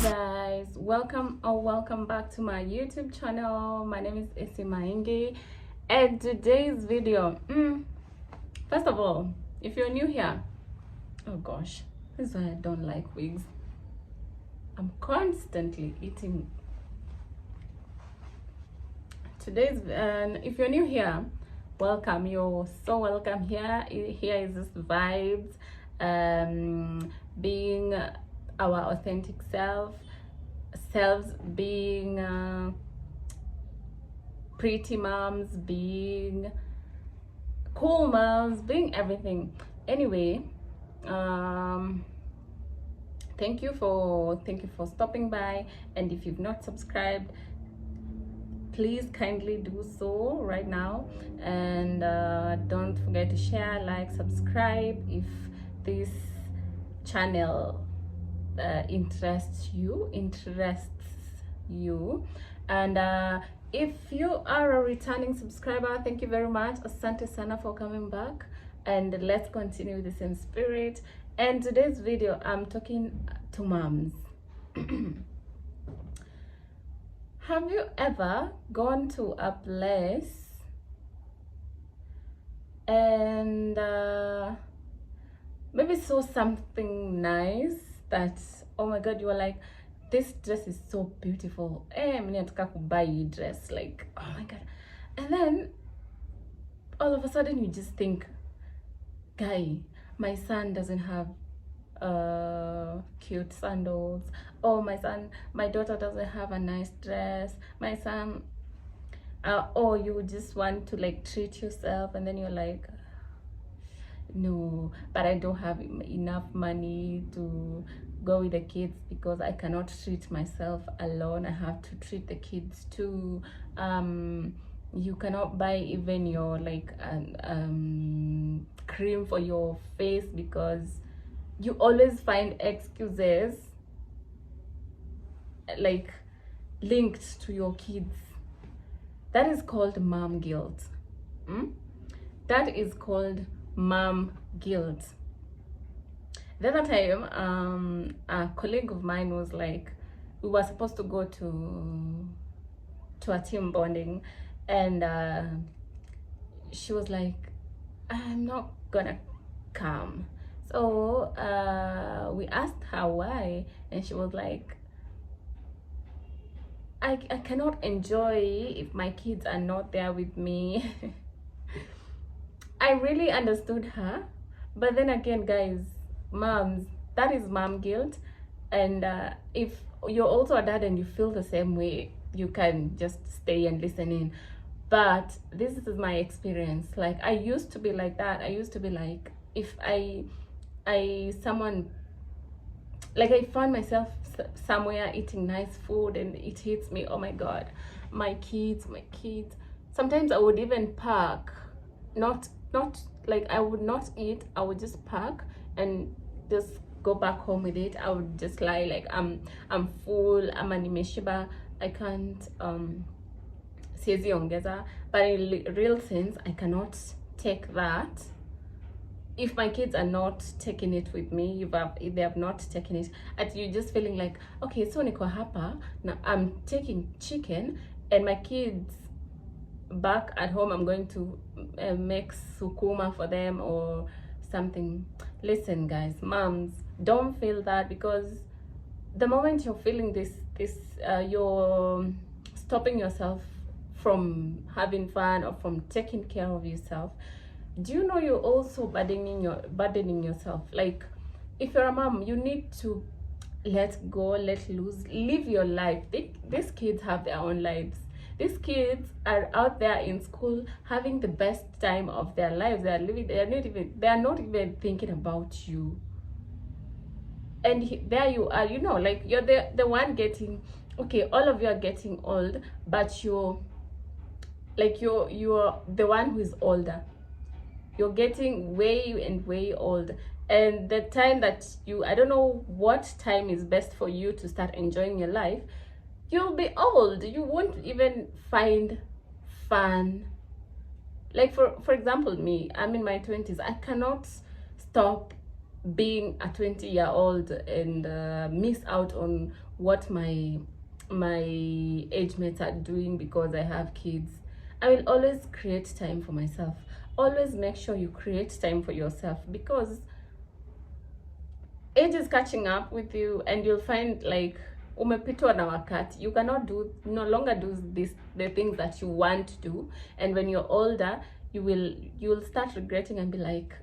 guys, welcome back to my YouTube channel. My name is Esi Maingi, and today's video, first of all, if you're new here, oh gosh, this is why I don't like wigs. I'm constantly eating. If you're new here, welcome. You're so welcome here. Here is this vibes, being our authentic selves, being pretty moms, being cool moms, being everything. Anyway, thank you for stopping by, and if you've not subscribed, please kindly do so right now, and don't forget to share, like, subscribe if this channel interests you. And if you are a returning subscriber, thank you very much. Asante sana for coming back, and let's continue the same spirit. And today's video, I'm talking to moms. Have you ever gone to a place and maybe saw something nice that, oh my god, you were like, this dress is so beautiful, mimi nataka kubuy hii dress, like, oh my god. And then all of a sudden you just think, guy, my son doesn't have cute sandals, or my daughter doesn't have a nice dress, my son, or you just want to like treat yourself, and then you're like, no, but I don't have enough money to go with the kids because I cannot treat myself alone. I have to treat the kids too. You cannot buy even your like cream for your face because you always find excuses like linked to your kids. That is called mom guilt. That is called mom guilt. The other time, a colleague of mine was like, we were supposed to go to a team bonding, and she was like, I'm not gonna come. So we asked her why, and she was like, I cannot enjoy if my kids are not there with me. I really understood her, but then again, guys, moms, that is mom guilt. And if you're also a dad and you feel the same way, you can just stay and listen in. But this is my experience. Like, I used to be like that. I used to be like, if someone, like, I found myself somewhere eating nice food and it hits me, oh my god, my kids. Sometimes I would even park, not like, I would not eat, I would just park and just go back home with it. I would just lie like, I'm full, I'm nimeshiba, I can't siezi ongeza. But in real sense, I cannot take that if my kids are not taking it with me. If they have not taken it, and you're just feeling like, okay, so niko hapa now, I'm taking chicken, and my kids back at home, I'm going to make sukuma for them or something. Listen, guys, moms, don't feel that, because the moment you're feeling this you're stopping yourself from having fun or from taking care of yourself. Do you know you're also burdening yourself? Like, if you're a mom, you need to let go, let loose, live your life. These kids have their own lives. These kids are out there in school having the best time of their lives. They are not even thinking about you. And there you are, like, you're the one getting, okay, all of you are getting old, but you're the one who is older. You're getting way old, and the time that I don't know what time is best for you to start enjoying your life. You'll be old. You won't even find fun. Like, for example, me, I'm in my 20s. I cannot stop being a 20-year-old and miss out on what my age mates are doing because I have kids. I will always create time for myself. Always make sure you create time for yourself, because age is catching up with you, and you'll find like umepitwa na wakati. You cannot no longer do the things that you want to do, and when you're older, you'll start regretting and be like,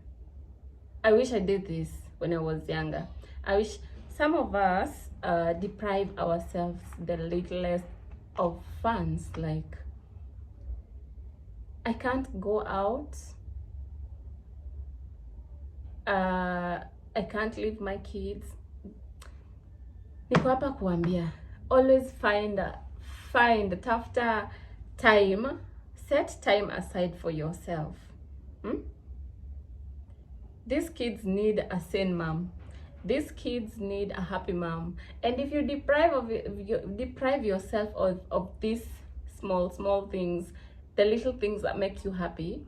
I wish I did this when I was younger. I wish. Some of us deprive ourselves the littlest of funds. Like, I can't go out. I can't leave my kids. Niko hapa kuambia, always tafuta time, set time aside for yourself. These kids need a sane mom. These kids need a happy mom. And if you deprive yourself of these small things, the little things that make you happy,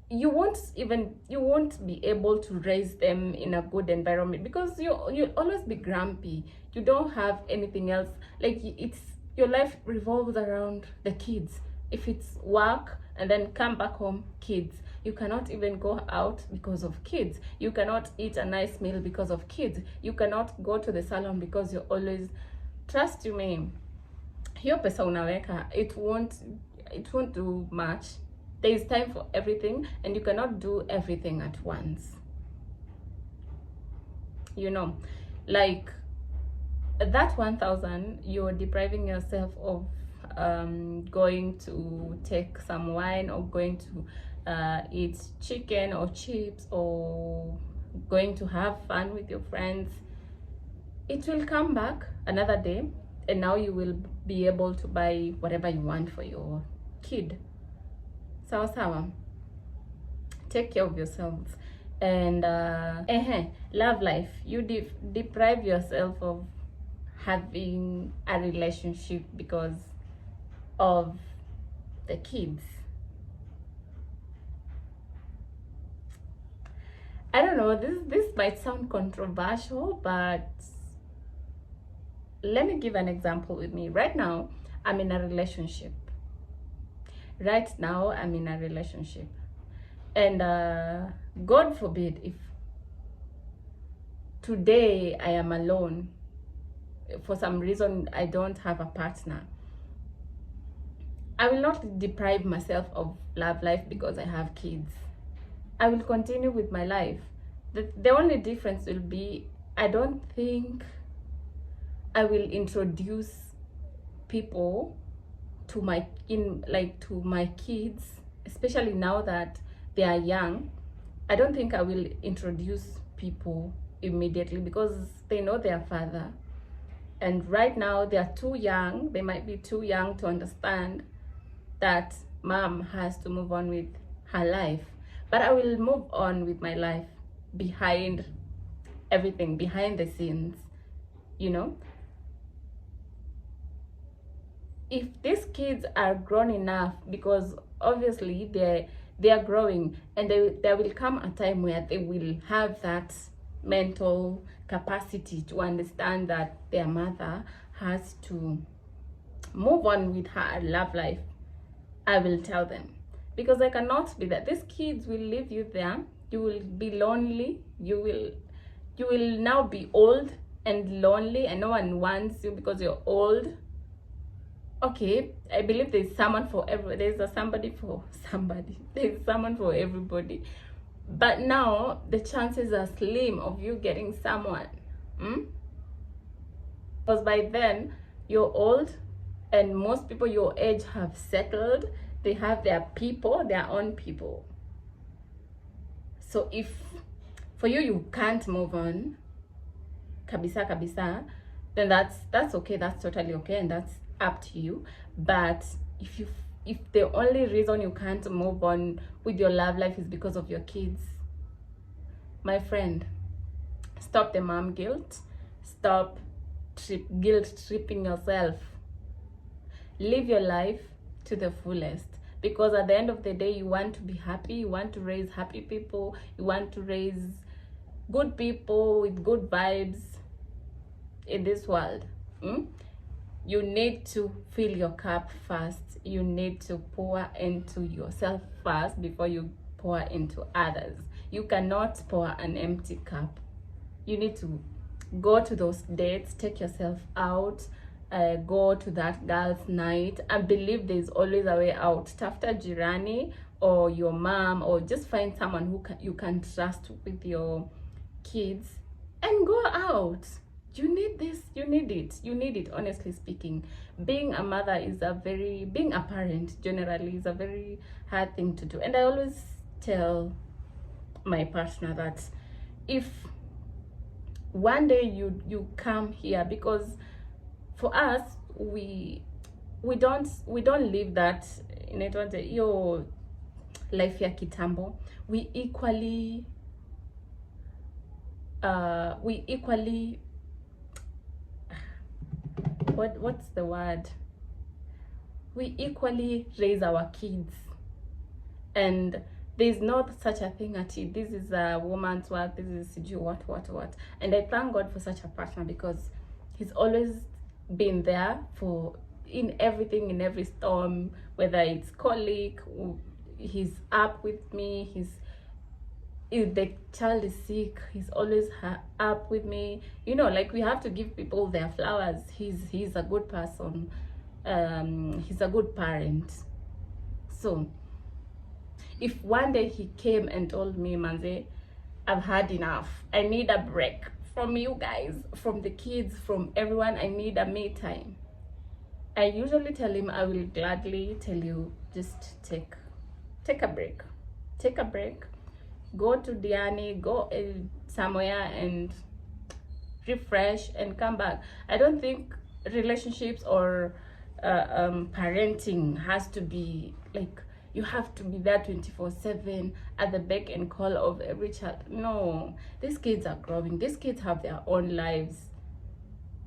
you won't be able to raise them in a good environment, because you'll always be grumpy. You don't have anything else. Like, your life revolves around the kids. If it's work and then come back home, kids. You cannot even go out because of kids. You cannot eat a nice meal because of kids. You cannot go to the salon because you're always, trust you me, hiyo pesa unaweka, it won't do much. There is time for everything, and you cannot do everything at once. You know, like that 1,000, you're depriving yourself of going to take some wine, or going to eat chicken or chips, or going to have fun with your friends. It will come back another day, and now you will be able to buy whatever you want for your kid. Sawa. Take care of yourselves. And love life. You deprive yourself of having a relationship because of the kids. I don't know, this might sound controversial, but let me give an example with me. Right now, I'm in a relationship. And God forbid, if today I am alone, for some reason I don't have a partner, I will not deprive myself of love life because I have kids. I will continue with my life. The only difference will be, I don't think I will introduce people to my kids, especially now that they are young. I don't think I will introduce people immediately, because they know their father, and right now they are too young. They might be too young to understand that mom has to move on with her life. But I will move on with my life behind everything, behind the scenes, you know. If these kids are grown enough, because obviously they are growing, and there will come a time where they will have that mental capacity to understand that their mother has to move on with her love life, I will tell them. Because I cannot be that. These kids will leave you there. You will be lonely. You will now be old and lonely, and no one wants you because you're old. Okay, I believe there's someone for there's somebody for somebody. There's someone for everybody. But now the chances are slim of you getting someone. Because by then you're old, and most people your age have settled. They have their people, their own people. So if for you can't move on, kabisa, then that's okay. That's totally okay, and that's up to you. But if the only reason you can't move on with your love life is because of your kids, my friend, stop the mom guilt. Stop guilt tripping yourself. Live your life to the fullest. because at the end of the day, you want to be happy, you want to raise happy people, you want to raise good people with good vibes in this world. You need to fill your cup first. You need to pour into yourself first before you pour into others. You cannot pour an empty cup. You need to go to those dates, take yourself out, go to that girls' night. I believe there's always a way out. Tafuta jirani or your mom, or just find someone who you can trust with your kids and go out. You need this, you need it, honestly speaking. Being a mother is being a parent generally is a very hard thing to do. And I always tell my partner that if one day you come here, because for us, we don't live that your life ya kitambo. We equally what's the word? We equally raise our kids, and there's not such a thing at it. This is a woman's work. This is what. And I thank God for such a partner, because he's always been there in everything, in every storm, whether it's colic, he's up with me. If the child is sick, he's always up with me. Like, we have to give people their flowers. He's a good person. He's a good parent. So if one day he came and told me, Manze, I've had enough, I need a break from you guys, from the kids, from everyone, I need a me time, I usually tell him, I will gladly tell you, just take a break. Go to Diani, go somewhere and refresh and come back. I don't think relationships or parenting has to be like, you have to be there 24/7 at the beck and call of every child. No, these kids are growing. These kids have their own lives.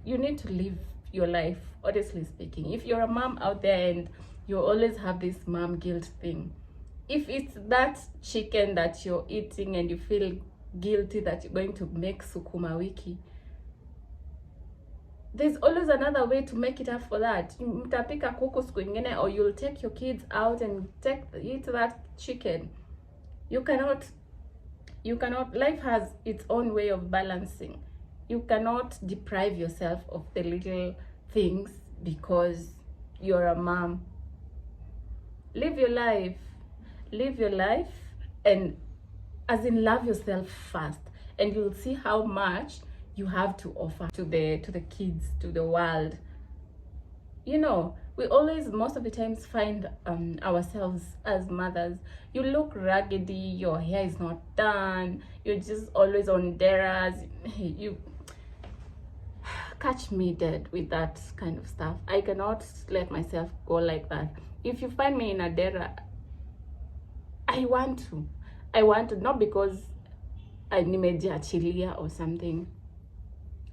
You need to live your life, honestly speaking. If you're a mom out there and you always have this mom guilt thing, if it's that chicken that you're eating and you feel guilty that you're going to make sukuma wiki, there's always another way to make it up for that. Mtapika kuku siku ingine, or you'll take your kids out and eat that chicken. You cannot, life has its own way of balancing. You cannot deprive yourself of the little things because you're a mom. Live your life, and as in, love yourself first, and you'll see how much you have to offer to the kids, to the world. We always, most of the times, find ourselves as mothers. You look raggedy, your hair is not done, you're just always on deras. You catch me dead with that kind of stuff. I cannot let myself go like that. If you find me in a dera, I want to, not because I nimejiachilia or something,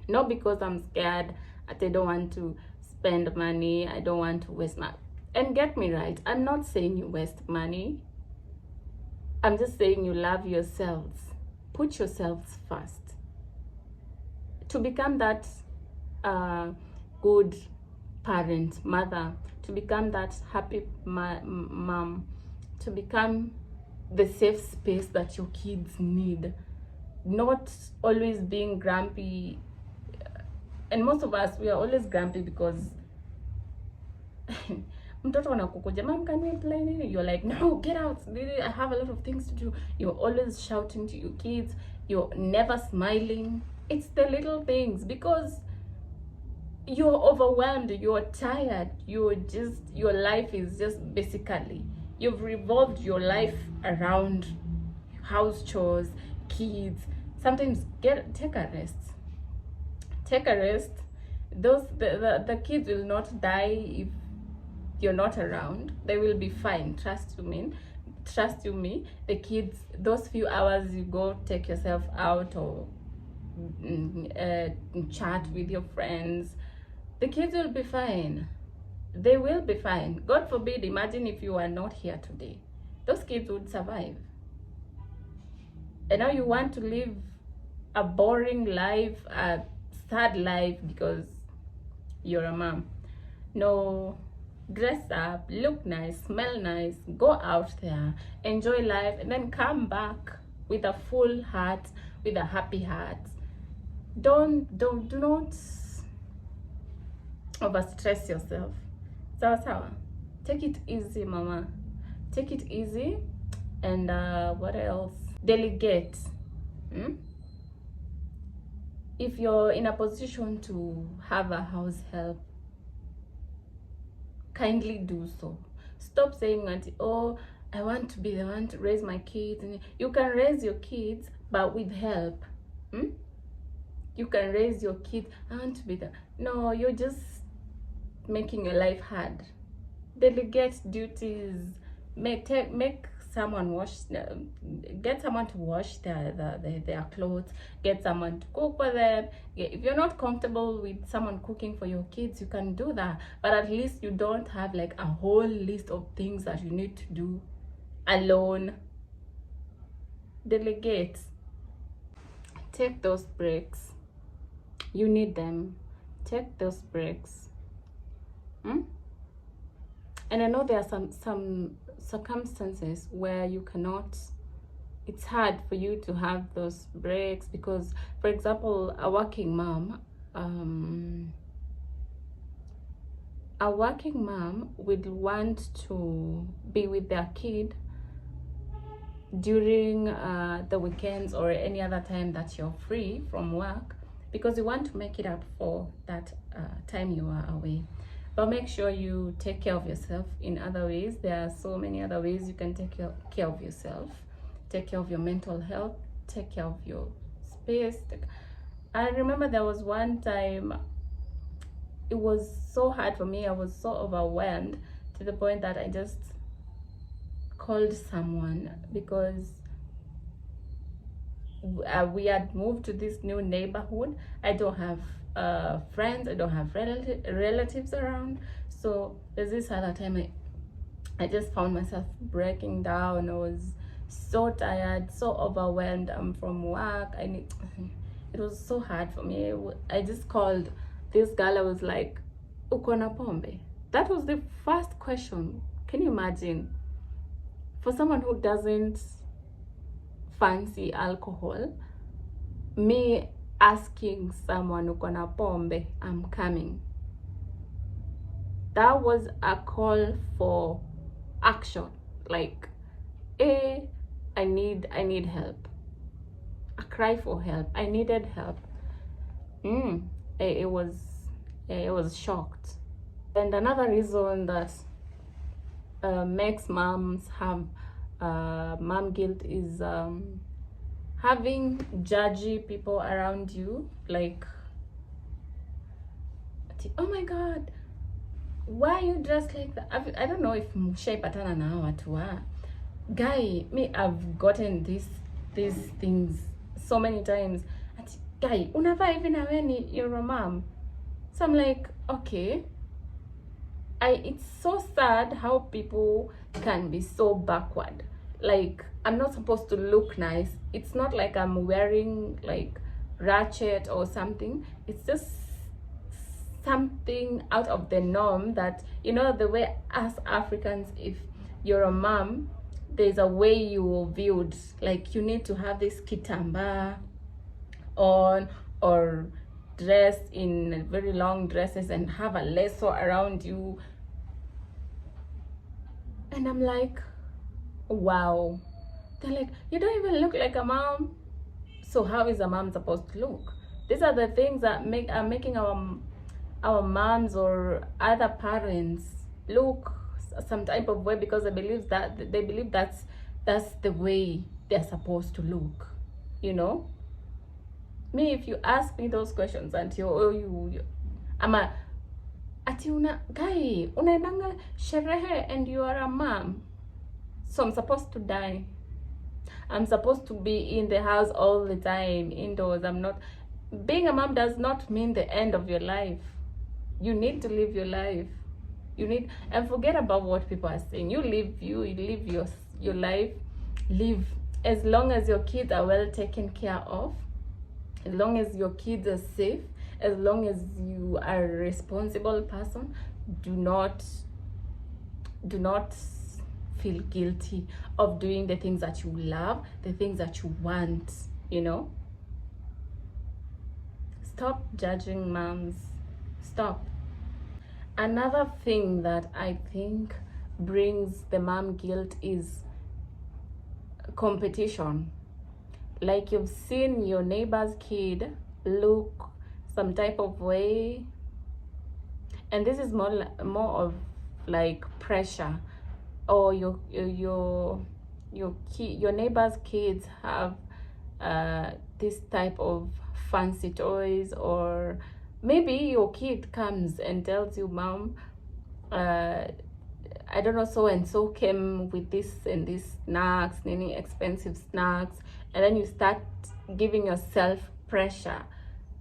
not because I'm scared, that I don't want to spend money, I don't want to waste money. And get me right, I'm not saying you waste money. I'm just saying you love yourselves. Put yourselves first. To become that good parent, mother, to become that happy mom, to become the safe space that your kids need. Not always being grumpy. And most of us, we are always grumpy because mtoto anakukuja, mom, can we play? You're like, no, get out, I have a lot of things to do. You're always shouting to your kids. You're never smiling. It's the little things, because you're overwhelmed, you're tired, your life is just basically, you've revolved your life around house chores, kids. Sometimes take a rest. The kids will not die if you're not around. They will be fine, trust you me. The kids, those few hours you go take yourself out or chat with your friends, the kids will be fine. they will be fine. God forbid, imagine if you are not here today, those kids would survive. And now you want to live a boring life, a sad life because you're a mom. No, dress up, look nice, smell nice, go out there, enjoy life, and then come back with a full heart, with a happy heart. Do not overstress yourself. Sawa sawa. Take it easy, mama. Take it easy. And what else? Delegate. If you're in a position to have a house help, kindly do so. Stop saying that, oh, I want to be the one to raise my kids. You can raise your kids, but with help. You can raise your kids. I want to be the... No, you're just making your life hard. Delegate duties. Make someone wash, get someone to wash their clothes, get someone to cook for them. If you're not comfortable with someone cooking for your kids, you can do that, but at least you don't have like a whole list of things that you need to do alone. Delegate. Take those breaks. You need them. Take those breaks. And I know there are some circumstances where you cannot, it's hard for you to have those breaks because, for example, a working mom would want to be with their kid during the weekends or any other time that you're free from work, because you want to make it up for that time you are away. But make sure you take care of yourself in other ways. There are so many other ways you can take care of yourself. Take care of your mental health. Take care of your space. I remember there was one time, it was so hard for me. I was so overwhelmed to the point that I just called someone, because we had moved to this new neighborhood. I don't have friends, I don't have relatives around. So there's this other time I just found myself breaking down. I was so tired, so overwhelmed. I'm from work. It was so hard for me. I just called this girl. I was like, uko na pombe? That was the first question. Can you imagine? For someone who doesn't fancy alcohol, me asking someone uko na pombe, I'm coming. That was a call for action. Like, I need help. A cry for help. I needed help. It was shocked. And another reason that makes moms have mom guilt is having judgy people around you, like, oh my god, why are you dressed like that? I don't know if mshaipatana na watu wa guy. Me, I've gotten these things so many times. Guy, unavaa hivi na wewe you're a mom. So I'm like, okay. It's so sad how people can be so backward. Like, I'm not supposed to look nice. It's not like I'm wearing like ratchet or something. It's just something out of the norm that, you know, the way as Africans, if you're a mom, there's a way you're viewed. Like, you need to have this kitamba on, or dress in very long dresses and have a lasso around you. And I'm like, wow. They're like, you don't even look like a mom. So how is a mom supposed to look? These are the things that are making our moms or other parents look some type of way, because they believe that's the way they're supposed to look, you know. Me, if you ask me those questions until I'm a ati guy unaendanga sherehe and you are a mom, so I'm supposed to die. I'm supposed to be in the house all the time, indoors. I'm not. Being a mom does not mean the end of your life. You need to live your life. You need, and forget about what people are saying. You live your life. Live. As long as your kids are well taken care of, as long as your kids are safe, as long as you are a responsible person, do not feel guilty of doing the things that you love, the things that you want, you know. Stop judging moms. Stop. Another thing that I think brings the mom guilt is competition. Like, you've seen your neighbor's kid look some type of way, and this is more of like pressure, or your neighbor's kids have this type of fancy toys, or maybe your kid comes and tells you, Mom, I don't know, so and so came with this and this snacks, any expensive snacks, and then you start giving yourself pressure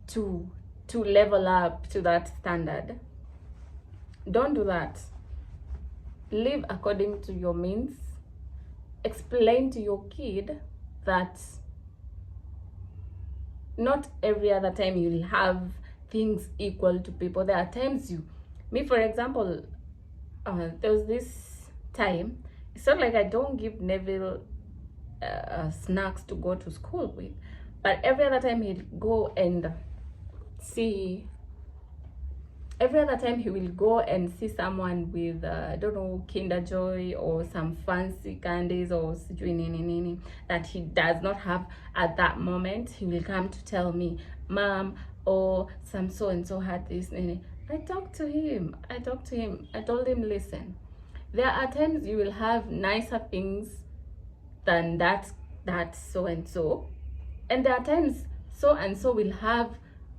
to level up to that standard. Don't do that. Live according to your means. Explain to your kid that not every other time you'll have things equal to people. There are times for example, there was this time, it's not like I don't give Neville snacks to go to school with, but every other time he will go and see someone with I don't know, Kinder Joy or some fancy candies or sijui that he does not have at that moment. He will come to tell me, Mom, or some so and so had this. I talked to him. I told him, listen, there are times you will have nicer things than that so and so, and there are times so and so will have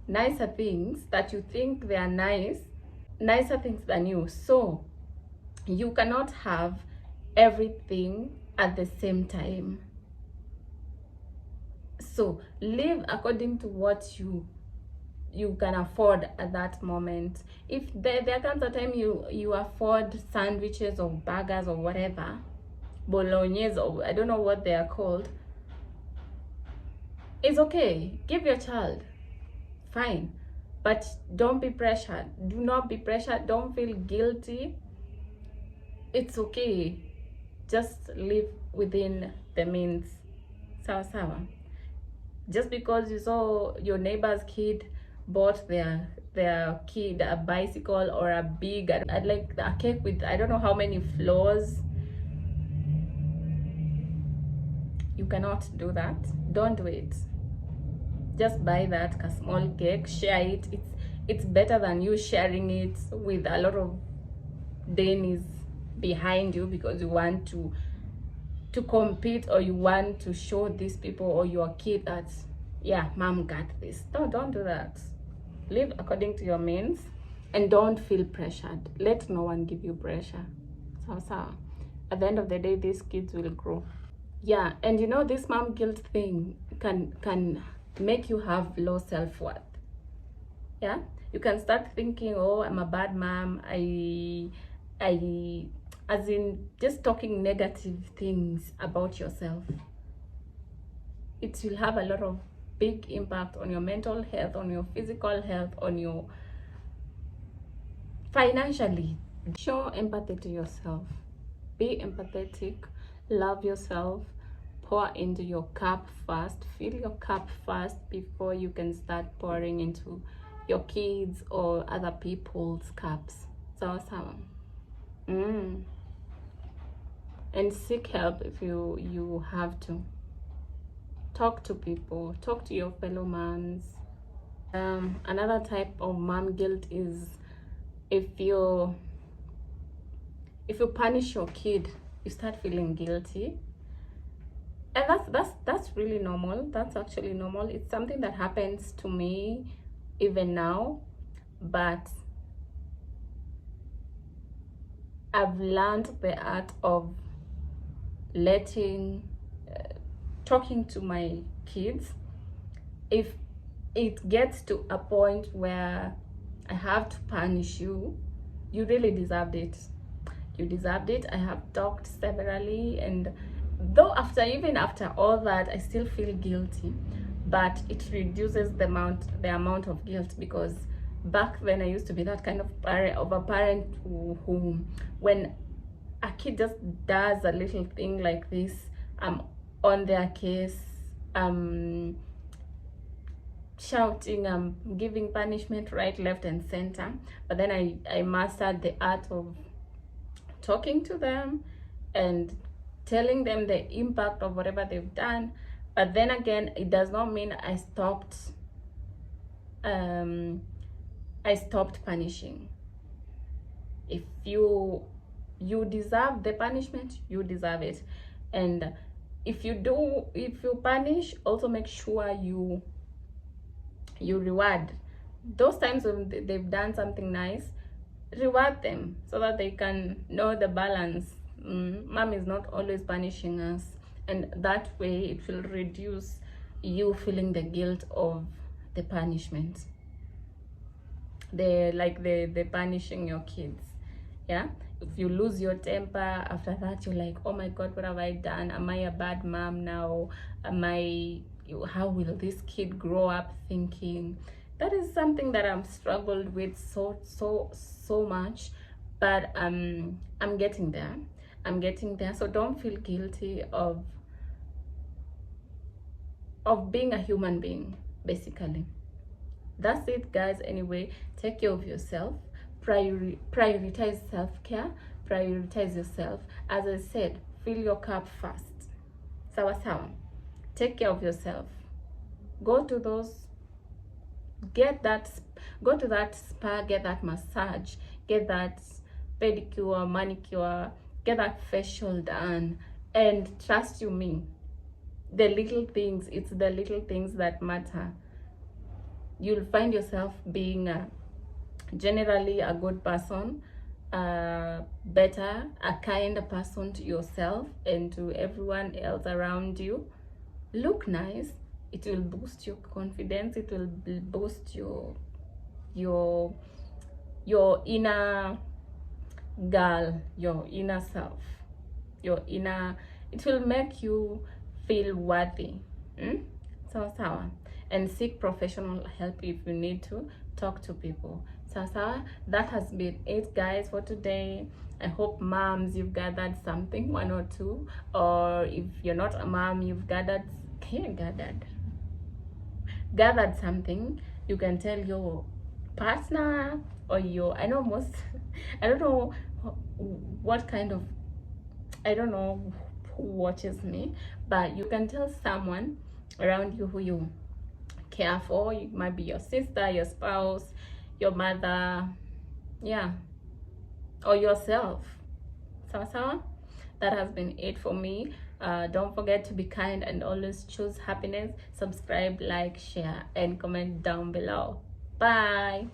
nicer things that you think they are nicer things than you. So you cannot have everything at the same time. So live according to what you can afford at that moment. If there comes a time you afford sandwiches or burgers or whatever, bolognese, or I don't know what they are called, it's okay. Give your child, fine, but don't be pressured. Do not be pressured. Don't feel guilty. It's okay. Just live within the means. Sawa. Just because you saw your neighbor's kid bought their kid a bicycle or a big, like a cake with I don't know how many floors, you cannot do that. Don't do it. Just buy that a small cake, share it. It's better than you sharing it with a lot of Denny's behind you because you want to compete, or you want to show these people or your kid that, yeah, Mom got this. No, don't do that. Live according to your means and don't feel pressured. Let no one give you pressure. So at the end of the day, these kids will grow. Yeah, and you know, this mom guilt thing can make you have low self-worth. Yeah, you can start thinking, oh, I'm a bad mom. I as in just talking negative things about yourself. It will have a lot of big impact on your mental health, on your physical health, on your financially. Show empathy to yourself. Be empathetic. Love yourself. Pour into your cup first. Fill your cup first before you can start pouring into your kids or other people's cups. So and seek help if you have to. Talk to people. Talk to your fellow moms. Another type of mom guilt is if you punish your kid, you start feeling guilty. And that's really normal. That's actually normal. It's something that happens to me even now, but I've learned the art of talking to my kids. If it gets to a point where I have to punish you, you really deserved it. You deserved it. I have talked severally, and though even after all that, I still feel guilty, but it reduces the amount of guilt, because back then I used to be that kind of parent who when a kid just does a little thing like this, I'm on their case, shouting, giving punishment right, left, and center. But then I mastered the art of talking to them and telling them the impact of whatever they've done. But then again, it does not mean I stopped punishing. If you deserve the punishment, you deserve it. And if you punish, also make sure you reward. Those times when they've done something nice, reward them so that they can know the balance. Mom is not always punishing us, and that way it will reduce you feeling the guilt of the punishment, the punishing your kids. Yeah, if you lose your temper after that, you're like, oh my god, what have I done? Am I a bad mom now? How will this kid grow up thinking? That is something that I've struggled with so much, but I'm getting there. So don't feel guilty of being a human being. Basically, that's it, guys. Anyway, take care of yourself. Prioritize self-care. Prioritize yourself. As I said, fill your cup first. Sawa. Take care of yourself. Go to that spa, get that massage, get that pedicure, manicure, get that facial done. And trust you me, the little things, it's the little things that matter. You'll find yourself being generally a good person, better, a kinder person to yourself and to everyone else around you. Look nice. It will boost your confidence. It will boost your inner girl, your inner self, it will make you feel worthy. Sawa. And seek professional help if you need to. Talk to people. Sawa. That has been it, guys, for today. I hope moms, you've gathered something, one or two, or if you're not a mom, you've gathered something you can tell your partner or I don't know what kind of, I don't know who watches me, but you can tell someone around you who you care for. It might be your sister, your spouse, your mother, yeah, or yourself. Sawa. That has been it for me. Don't forget to be kind and always choose happiness. Subscribe, like, share, and comment down below. Bye.